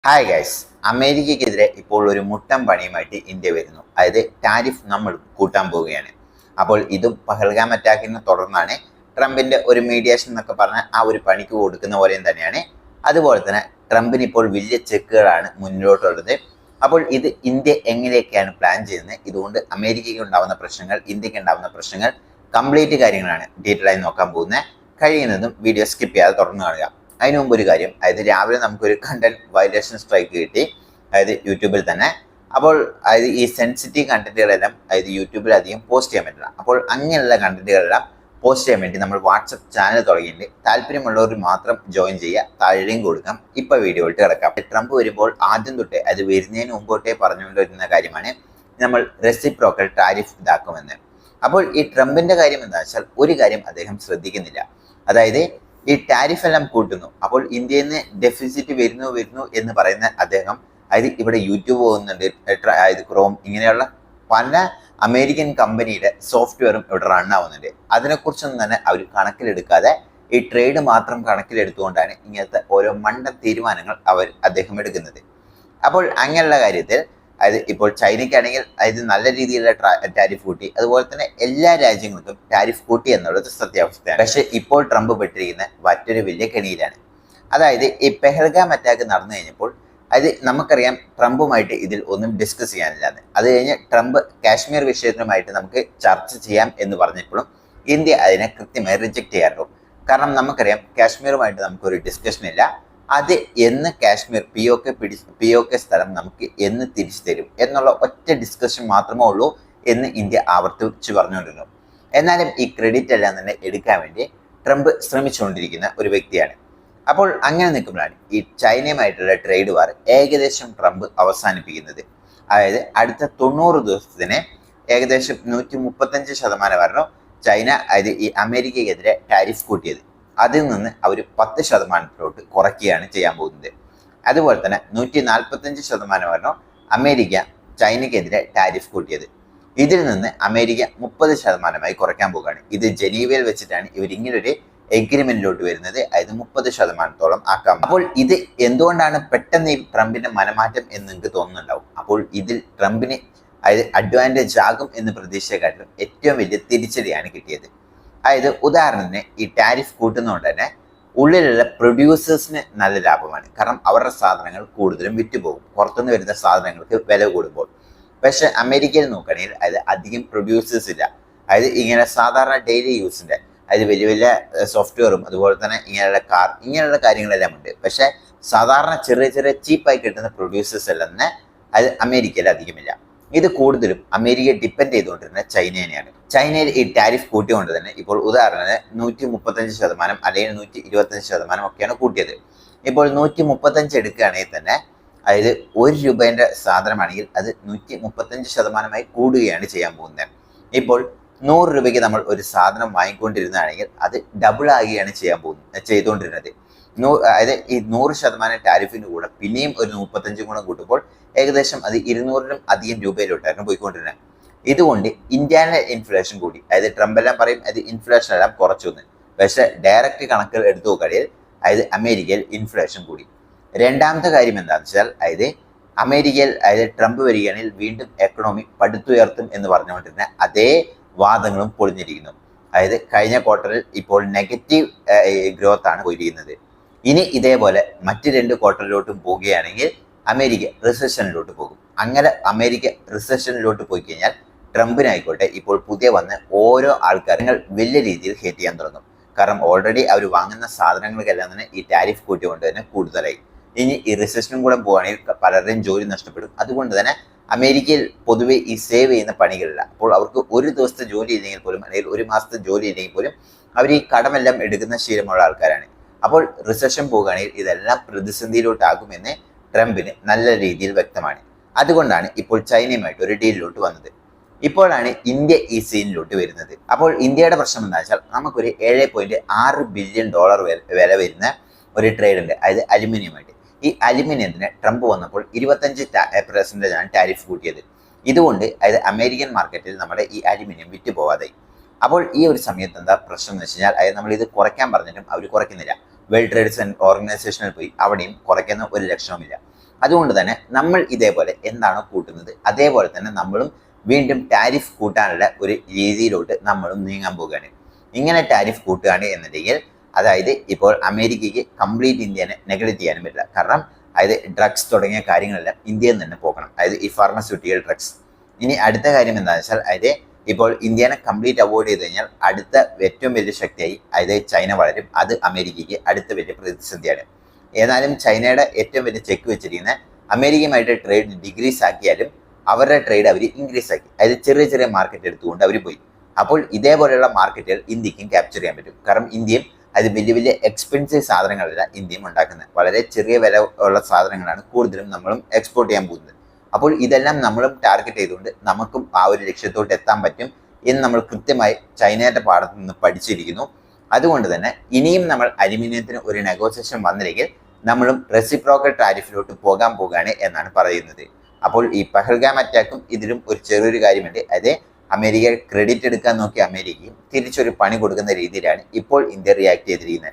Hi guys, അമേരിക്കയ്ക്കെതിരെ ഇപ്പോൾ ഒരു മുട്ടൻ പണിയുമായിട്ട് ഇന്ത്യ വരുന്നു. അതായത് ടാരിഫ് നമ്മൾ കൂട്ടാൻ പോവുകയാണ്. അപ്പോൾ ഇതും പഹൽഗാം അറ്റാക്കിനെ തുടർന്നാണ് ട്രംപിന്റെ ഒരു മീഡിയേഷൻ എന്നൊക്കെ പറഞ്ഞ ആ ഒരു പണിക്ക് കൊടുക്കുന്ന പോലെയും തന്നെയാണ്. അതുപോലെ തന്നെ ട്രംപിന് ഇപ്പോൾ വലിയ ചെക്കുകളാണ് മുന്നിലോട്ടുള്ളത്. അപ്പോൾ ഇത് ഇന്ത്യ എങ്ങനെയൊക്കെയാണ് പ്ലാൻ ചെയ്യുന്നത്, ഇതുകൊണ്ട് അമേരിക്കയ്ക്ക് ഉണ്ടാവുന്ന പ്രശ്നങ്ങൾ, ഇന്ത്യക്ക് ഉണ്ടാവുന്ന പ്രശ്നങ്ങൾ, കംപ്ലീറ്റ് കാര്യങ്ങളാണ് ഡീറ്റെയിൽ ആയി നോക്കാൻ പോകുന്നത്. കഴിയുന്നതും വീഡിയോ സ്കിപ്പ് ചെയ്യാതെ തുടർന്ന് കാണുക. അതിന് മുമ്പ് ഒരു കാര്യം, അതായത് രാവിലെ നമുക്കൊരു കണ്ടന്റ് വയലേഷൻ സ്ട്രൈക്ക് കിട്ടി, അതായത് യൂട്യൂബിൽ തന്നെ. അപ്പോൾ അതായത് ഈ സെൻസിറ്റീവ് കണ്ടന്റുകളെല്ലാം അതായത് യൂട്യൂബിൽ അധികം പോസ്റ്റ് ചെയ്യാൻ പറ്റില്ല. അപ്പോൾ അങ്ങനെയുള്ള കണ്ടന്റുകളെല്ലാം പോസ്റ്റ് ചെയ്യാൻ വേണ്ടി നമ്മൾ വാട്സപ്പ് ചാനൽ തുടങ്ങിയിട്ടുണ്ട്. താല്പര്യമുള്ളവർ മാത്രം ജോയിൻ ചെയ്യുക, താഴെയും കൊടുക്കാം. ഇപ്പൊ വീഡിയോയിലോട്ട് കിടക്കാം. ട്രംപ് വരുമ്പോൾ ആദ്യം തൊട്ടേ, അത് വരുന്നതിന് മുമ്പോട്ടേ പറഞ്ഞുകൊണ്ടിരുന്ന കാര്യമാണ് നമ്മൾ റെസിപ്രോക്കൽ ടാരിഫ് ഇതാക്കുമെന്ന്. അപ്പോൾ ഈ ട്രംപിന്റെ കാര്യം എന്താ വെച്ചാൽ ഒരു കാര്യം അദ്ദേഹം ശ്രദ്ധിക്കുന്നില്ല. അതായത് ഈ ടാരിഫ് എല്ലാം കൂട്ടുന്നു. അപ്പോൾ ഇന്ത്യയിൽ നിന്ന് ഡെഫിസിറ്റ് വരുന്നു എന്ന് പറയുന്ന അദ്ദേഹം, അതായത് ഇവിടെ യൂട്യൂബ് പോകുന്നുണ്ട്, അതായത് ക്രോം, ഇങ്ങനെയുള്ള പല അമേരിക്കൻ കമ്പനിയുടെ സോഫ്റ്റ്വെയറും ഇവിടെ റൺ ആവുന്നുണ്ട്. അതിനെക്കുറിച്ചൊന്നും തന്നെ അവർ കണക്കിലെടുക്കാതെ ഈ ട്രേഡ് മാത്രം കണക്കിലെടുത്തുകൊണ്ടാണ് ഇങ്ങനത്തെ ഓരോ മണ്ട തീരുമാനങ്ങൾ അദ്ദേഹം എടുക്കുന്നത്. അപ്പോൾ അങ്ങനെയുള്ള കാര്യത്തിൽ അതായത് ഇപ്പോൾ ചൈനയ്ക്കാണെങ്കിൽ അതായത് നല്ല രീതിയിലുള്ള ടാരിഫ് കൂട്ടി, അതുപോലെ തന്നെ എല്ലാ രാജ്യങ്ങൾക്കും ടാരിഫ് കൂട്ടി എന്നുള്ളത് സത്യാവസ്ഥയാണ്. പക്ഷെ ഇപ്പോൾ ട്രംപ് പെട്ടിരിക്കുന്ന മറ്റൊരു വലിയ കെണിയിലാണ്. അതായത് ഈ പെഹൽഗാം അറ്റാക്ക് നടന്നു കഴിഞ്ഞപ്പോൾ അതായത് നമുക്കറിയാം ട്രംപുമായിട്ട് ഇതിൽ ഒന്നും ഡിസ്കസ് ചെയ്യാനില്ലാന്ന്. അത് കഴിഞ്ഞ് ട്രംപ് കാശ്മീർ വിഷയത്തിനുമായിട്ട് നമുക്ക് ചർച്ച ചെയ്യാം എന്ന് പറഞ്ഞപ്പോഴും ഇന്ത്യ അതിനെ കൃത്യമായി റിജക്ട് ചെയ്യാറുള്ളൂ. കാരണം നമുക്കറിയാം കാശ്മീരുമായിട്ട് നമുക്കൊരു ഡിസ്കഷൻ ഇല്ല. അത് എന്ന് കാശ്മീർ പി ഒ കെ സ്ഥലം നമുക്ക് എന്ന് തിരിച്ചു തരും എന്നുള്ള ഒറ്റ ഡിസ്കഷൻ മാത്രമേ ഉള്ളൂ എന്ന് ഇന്ത്യ ആവർത്തിച്ച് പറഞ്ഞുകൊണ്ടിരുന്നു. എന്നാലും ഈ ക്രെഡിറ്റ് എല്ലാം തന്നെ എടുക്കാൻ വേണ്ടി ട്രംപ് ശ്രമിച്ചുകൊണ്ടിരിക്കുന്ന ഒരു വ്യക്തിയാണ്. അപ്പോൾ അങ്ങനെ നിൽക്കുമ്പോഴാണ് ഈ ചൈനയുമായിട്ടുള്ള ട്രേഡ് വാർ ഏകദേശം ട്രംപ് അവസാനിപ്പിക്കുന്നത്. അതായത് അടുത്ത 90 ദിവസത്തിന് ഏകദേശം 135% ചൈന, അതായത് ഈ അമേരിക്കയ്ക്കെതിരെ ടാരിഫ് കൂട്ടിയത്, അതിൽ നിന്ന് അവർ 10% കുറയ്ക്കുകയാണ് ചെയ്യാൻ പോകുന്നത്. അതുപോലെ തന്നെ 145% അമേരിക്ക ചൈനയ്ക്കെതിരെ ടാരിഫ് കൂട്ടിയത്. ഇതിൽ നിന്ന് അമേരിക്ക 30% കുറയ്ക്കാൻ പോകുകയാണ്. ഇത് ജനീവയിൽ വെച്ചിട്ടാണ് ഇവർ ഇങ്ങനൊരു എഗ്രിമെന്റിലോട്ട് വരുന്നത്. അതായത് 30% ആക്കാം. അപ്പോൾ ഇത് എന്തുകൊണ്ടാണ് പെട്ടെന്ന് ഈ ട്രംപിന്റെ മനമാറ്റം എന്ന് നിങ്ങൾക്ക് തോന്നുന്നുണ്ടാവും. അപ്പോൾ ഇതിൽ ട്രംപിന് അതായത് അഡ്വാൻറ്റേജ് ആകും എന്ന് പ്രതീക്ഷയെക്കാട്ടിലും ഏറ്റവും വലിയ തിരിച്ചടിയാണ് കിട്ടിയത്. അതായത് ഉദാഹരണത്തിന് ഈ ടാരിഫ് കൂട്ടുന്നതുകൊണ്ട് തന്നെ ഉള്ളിലുള്ള പ്രൊഡ്യൂസേഴ്സിന് നല്ല ലാഭമാണ്. കാരണം അവരുടെ സാധനങ്ങൾ കൂടുതലും വിറ്റുപോകും പുറത്തുനിന്ന് വരുന്ന സാധനങ്ങൾക്ക് വില കൂടുമ്പോൾ. പക്ഷെ അമേരിക്കയിൽ നോക്കുകയാണെങ്കിൽ അത് അധികം പ്രൊഡ്യൂസേഴ്സ് ഇല്ല. അതായത് ഇങ്ങനെ സാധാരണ ഡെയിലി യൂസിന്റെ, അതായത് വലിയ വലിയ സോഫ്റ്റ്വെയറും അതുപോലെ തന്നെ ഇങ്ങനെയുള്ള കാർ, ഇങ്ങനെയുള്ള കാര്യങ്ങളെല്ലാം ഉണ്ട്. പക്ഷെ സാധാരണ ചെറിയ ചെറിയ ചീപ്പായി കിട്ടുന്ന പ്രൊഡ്യൂസേഴ്സ് എല്ലാം തന്നെ അത് അമേരിക്കയിൽ അധികമില്ല. ഇത് കൂടുതലും അമേരിക്ക ഡിപ്പെൻഡ് ചെയ്തുകൊണ്ടിരുന്ന ചൈനയാണ്. ചൈനയിൽ ഈ ടാരിഫ് കൂട്ടിക്കൊണ്ട് തന്നെ ഇപ്പോൾ ഉദാഹരണത്തിന് 135% അല്ലെങ്കിൽ 125% ഒക്കെയാണ് കൂട്ടിയത്. ഇപ്പോൾ 135 എടുക്കുകയാണെങ്കിൽ തന്നെ അതായത് ₹1 സാധനമാണെങ്കിൽ അത് 135% കൂടുകയാണ് ചെയ്യാൻ പോകുന്നത്. ഇപ്പോൾ ₹100 നമ്മൾ ഒരു സാധനം വാങ്ങിക്കൊണ്ടിരുന്നതാണെങ്കിൽ അത് ഡബിൾ ആകുകയാണ് ചെയ്തുകൊണ്ടിരുന്നത്. അതായത് ഈ 100% ടാരിഫിന്റെ കൂടെ പിന്നെയും ഒരു 35 കൂടെ കൂട്ടുമ്പോൾ ഏകദേശം അത് 200-ലും അധികം രൂപയിലോട്ടായിരുന്നു പോയിക്കൊണ്ടിരുന്നത്. ഇതുകൊണ്ട് ഇന്ത്യയിലെ ഇൻഫ്ലേഷൻ കൂടി. അതായത് ട്രംപ് എല്ലാം പറയും അത് ഇൻഫ്ലേഷൻ എല്ലാം കുറച്ചു എന്ന്. പക്ഷെ ഡയറക്റ്റ് കണക്കുകൾ എടുത്തു നോക്കുകയാണെങ്കിൽ അതായത് അമേരിക്കയിൽ ഇൻഫ്ലേഷൻ കൂടി. രണ്ടാമത്തെ കാര്യം എന്താണെന്ന് വെച്ചാൽ അതായത് അമേരിക്കയിൽ അതായത് ട്രംപ് വരികയാണെങ്കിൽ വീണ്ടും എക്കണോമി പടുത്തുയർത്തും എന്ന് പറഞ്ഞുകൊണ്ടിരുന്ന അതേ വാദങ്ങളും പൊളിഞ്ഞിരിക്കുന്നു. അതായത് കഴിഞ്ഞ ക്വാർട്ടറിൽ ഇപ്പോൾ നെഗറ്റീവ് ഗ്രോത്ത് ആണ് പോയിരിക്കുന്നത്. ഇനി ഇതേപോലെ മറ്റ് 2 ക്വാർട്ടറിലോട്ടും പോവുകയാണെങ്കിൽ അമേരിക്ക റിസഷനിലോട്ട് പോകും. അങ്ങനെ അമേരിക്ക റിസഷനിലോട്ട് പോയി കഴിഞ്ഞാൽ ട്രംപിനായിക്കോട്ടെ ഇപ്പോൾ പുതിയ വന്ന് ഓരോ ആൾക്കാരും വലിയ രീതിയിൽ ഹേറ്റ് ചെയ്യാൻ തുടങ്ങും. കാരണം ഓൾറെഡി അവർ വാങ്ങുന്ന സാധനങ്ങൾക്കെല്ലാം തന്നെ ഈ ടാരിഫ് കൂട്ടിക്കൊണ്ട് തന്നെ കൂടുതലായി. ഇനി ഈ റിസഷനും കൂടെ പോവുകയാണെങ്കിൽ പലരുടെയും ജോലി നഷ്ടപ്പെടും. അതുകൊണ്ട് തന്നെ അമേരിക്കയിൽ പൊതുവെ ഈ സേവ് ചെയ്യുന്ന പണികളില്ല. അപ്പോൾ അവർക്ക് ഒരു ദിവസത്തെ ജോലി ഇല്ലെങ്കിൽ പോലും അല്ലെങ്കിൽ ഒരു മാസത്തെ ജോലി ഇല്ലെങ്കിൽ പോലും അവർ ഈ കടമെല്ലാം എടുക്കുന്ന ശീലമുള്ള ആൾക്കാരാണ്. അപ്പോൾ റിസഷൻ പോകുകയാണെങ്കിൽ ഇതെല്ലാം പ്രതിസന്ധിയിലോട്ടാകുമെന്ന് ട്രംപിന് നല്ല രീതിയിൽ വ്യക്തമാണ്. അതുകൊണ്ടാണ് ഇപ്പോൾ ചൈനയുമായിട്ട് ഒരു ഡീലിലോട്ട് വന്നത്. ഇപ്പോഴാണ് ഇന്ത്യ ഈ സീനിലോട്ട് വരുന്നത്. അപ്പോൾ ഇന്ത്യയുടെ പ്രശ്നം എന്താ വെച്ചാൽ നമുക്കൊരു $7.6 ബില്യൺ വില വരുന്ന ഒരു ട്രേഡ് ഉണ്ട്, അതായത് അലുമിനിയമായിട്ട്. ഈ അലുമിനിയത്തിന് ട്രംപ് വന്നപ്പോൾ 25% ടാരിഫ് കൂട്ടിയത്. ഇതുകൊണ്ട് അതായത് അമേരിക്കൻ മാർക്കറ്റിൽ നമ്മുടെ ഈ അലുമിനിയം വിറ്റ് പോവാതായി. അപ്പോൾ ഈ ഒരു സമയത്ത് എന്താ പ്രശ്നം എന്ന് വെച്ച് കഴിഞ്ഞാൽ അതായത് നമ്മൾ ഇത് കുറയ്ക്കാൻ പറഞ്ഞിട്ടും അവർ കുറയ്ക്കുന്നില്ല. വേൾഡ് ട്രേഡ് ഓർഗനൈസേഷനിൽ പോയി അവിടെയും കുറയ്ക്കുന്ന ഒരു ലക്ഷണവുമില്ല. അതുകൊണ്ട് തന്നെ നമ്മൾ ഇതേപോലെ എന്താണോ കൂട്ടുന്നത് അതേപോലെ തന്നെ നമ്മളും വീണ്ടും ടാരിഫ് കൂട്ടാനുള്ള ഒരു രീതിയിലോട്ട് നമ്മളും നീങ്ങാൻ പോകുകയാണ്. ഇങ്ങനെ ടാരിഫ് കൂട്ടുകയാണ് എന്നുണ്ടെങ്കിൽ അതായത് ഇപ്പോൾ അമേരിക്കയ്ക്ക് കംപ്ലീറ്റ് ഇന്ത്യനെ നെഗ്ലക്ട് ചെയ്യാനും പറ്റില്ല. കാരണം അതായത് ഡ്രഗ്സ് തുടങ്ങിയ കാര്യങ്ങളെല്ലാം ഇന്ത്യയിൽ നിന്ന് തന്നെ പോകണം, അതായത് ഈ ഫാർമസ്യൂട്ടിക്കൽ ഡ്രഗ്സ്. ഇനി അടുത്ത കാര്യം എന്താണെന്ന് വെച്ചാൽ അതായത് ഇപ്പോൾ ഇന്ത്യനെ കംപ്ലീറ്റ് അവോയ്ഡ് ചെയ്ത് കഴിഞ്ഞാൽ അടുത്ത ഏറ്റവും വലിയ ശക്തിയായി അതായത് ചൈന വളരും. അത് അമേരിക്കയ്ക്ക് അടുത്ത വലിയ പ്രതിസന്ധിയാണ്. ഏതായാലും ചൈനയുടെ ഏറ്റവും വലിയ ചെക്ക് വെച്ചിരിക്കുന്ന അമേരിക്കയുമായിട്ട് ട്രേഡ് ഡിഗ്രീസ് ആക്കിയാലും അവരുടെ ട്രേഡ് അവർ ഇൻക്രീസ് ആക്കി, അതായത് ചെറിയ ചെറിയ മാർക്കറ്റ് എടുത്തുകൊണ്ട് അവർ പോയി. അപ്പോൾ ഇതേപോലെയുള്ള മാർക്കറ്റുകൾ ഇന്ത്യക്കും ക്യാപ്ചർ ചെയ്യാൻ പറ്റും. കാരണം ഇന്ത്യയും അത് വലിയ വലിയ എക്സ്പെൻസീവ് സാധനങ്ങളല്ല ഇന്ത്യയും ഉണ്ടാക്കുന്നത്, വളരെ ചെറിയ വില ഉള്ള സാധനങ്ങളാണ് കൂടുതലും നമ്മളും എക്സ്പോർട്ട് ചെയ്യാൻ പോകുന്നത്. അപ്പോൾ ഇതെല്ലാം നമ്മളും ടാർഗറ്റ് ചെയ്തുകൊണ്ട് നമുക്കും ആ ഒരു ലക്ഷ്യത്തോട്ട് എത്താൻ പറ്റും എന്ന് നമ്മൾ കൃത്യമായി ചൈനയുടെ പാഠത്ത് നിന്ന് പഠിച്ചിരിക്കുന്നു. അതുകൊണ്ട് തന്നെ ഇനിയും നമ്മൾ അലുമിനിയത്തിന് ഒരു നെഗോസിയേഷൻ വന്നില്ലെങ്കിൽ നമ്മളും റെസിപ്രോക്കൽ ടാരിഫിലോട്ട് പോകാൻ പോകുകയാണ് എന്നാണ് പറയുന്നത്. അപ്പോൾ ഈ പഹൽഗാം അറ്റാക്കും ഇതിലും ഒരു ചെറിയൊരു കാര്യമുണ്ട്. അതായത് അമേരിക്ക ക്രെഡിറ്റ് എടുക്കാൻ നോക്കിയ അമേരിക്കയും തിരിച്ചൊരു പണി കൊടുക്കുന്ന രീതിയിലാണ് ഇപ്പോൾ ഇന്ത്യ റിയാക്ട് ചെയ്തിരിക്കുന്നത്.